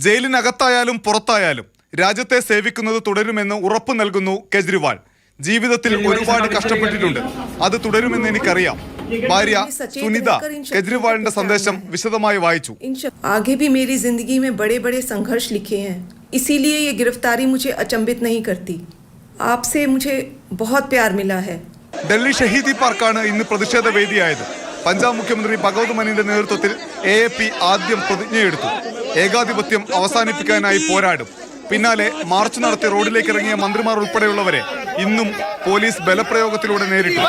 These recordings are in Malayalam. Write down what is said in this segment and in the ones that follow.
ജയിലിനകത്തായാലും പുറത്തായാലും രാജ്യത്തെ സേവിക്കുന്നത് തുടരുമെന്ന് ഉറപ്പു നൽകുന്നു കേജ്രിവാൾ. ജീവിതത്തിൽ ഒരുപാട് കഷ്ടപ്പെട്ടിട്ടുണ്ട്, അത് തുടരുമെന്ന് എനിക്കറിയാം. ഭാര്യ സുനിത കേജ്രിവാളിന്റെ സന്ദേശം വിശദമായി വായിച്ചു. आगे भी मेरी जिंदगी में बड़े बड़े संघर्ष लिखे हैं, इसीलिए ये गिरफ्तारी मुझे अचंभित नहीं करती. आपसे मुझे बहुत प्यार मिला है. ഡൽഹി ഷഹീദി പാർക്കാണ് ഇന്ന് പ്രതിഷേധ വേദിയായത്. പഞ്ചാബ് മുഖ്യമന്ത്രി ഭഗവത് മാനിന്റെ നേതൃത്വത്തിൽ AAP ആദ്യം പ്രതിജ്ഞയെടുത്തു. ഏകാധിപത്യം അവസാനിപ്പിക്കാനായി പോരാടും. പിന്നാലെ മാർച്ച് നടത്തി റോഡിലേക്ക് ഇറങ്ങിയ മന്ത്രിമാർ ഉൾപ്പെടെയുള്ളവരെ ഇന്നും പോലീസ് ബലപ്രയോഗത്തിലൂടെ നേരിട്ടു.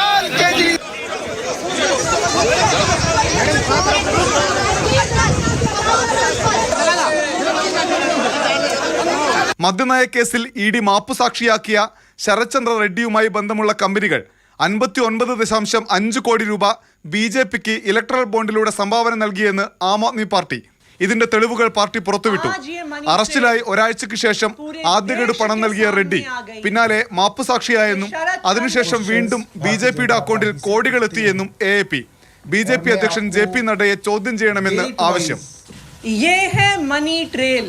മദ്യനയ കേസിൽ ED മാപ്പുസാക്ഷിയാക്കിയ ശരത് ചന്ദ്ര റെഡ്ഡിയുമായി ബന്ധമുള്ള കമ്പനികൾ 59.5 കോടി രൂപ BJPക്ക് ഇലക്ട്രൽ ബോണ്ടിലൂടെ സംഭാവന നൽകിയെന്ന് ആം ആദ്മി പാർട്ടി. ഇതിന്റെ തെളിവുകൾ പാർട്ടി പുറത്തുവിട്ടു. അറസ്റ്റിലായി ഒരാഴ്ചയ്ക്ക് ശേഷം ആദ്യഗഡു പണം നൽകിയ റെഡ്ഡി പിന്നാലെ മാപ്പുസാക്ഷിയായെന്നും അതിനുശേഷം വീണ്ടും BJPയുടെ അക്കൗണ്ടിൽ കോടികൾ എത്തിയെന്നും AAP. BJP അധ്യക്ഷൻ JP നഡ്ഡയെ ചോദ്യം ചെയ്യണമെന്ന് ആവശ്യം. मनी ट्रेल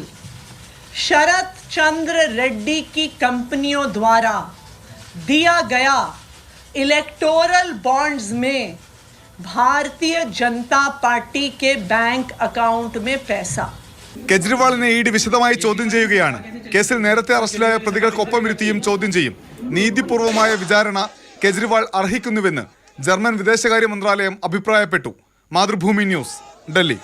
शरद चंद्र रेड्डी की कंपनियों द्वारा दिया गया इलेक्टोरल बॉन्ड्स में भारतीय जनता पार्टी के बैंक अकाउंट में पैसा. കേജ്രിവാളിനെ ED വിശദമായി ചോദ്യം ചെയ്യുകയാണ്. കേസിൽ നേരത്തെ അറസ്റ്റിലായ പ്രതികൾക്കൊപ്പമിരുത്തിയും ചോദ്യം ചെയ്യും. നീതിപൂർവമായ വിചാരണ കേജ്രിവാൾ അർഹിക്കുന്നുവെന്ന് ജർമ്മൻ വിദേശകാര്യ മന്ത്രാലയം അഭിപ്രായപ്പെട്ടു. മാതൃഭൂമി ന്യൂസ്, ഡൽഹി.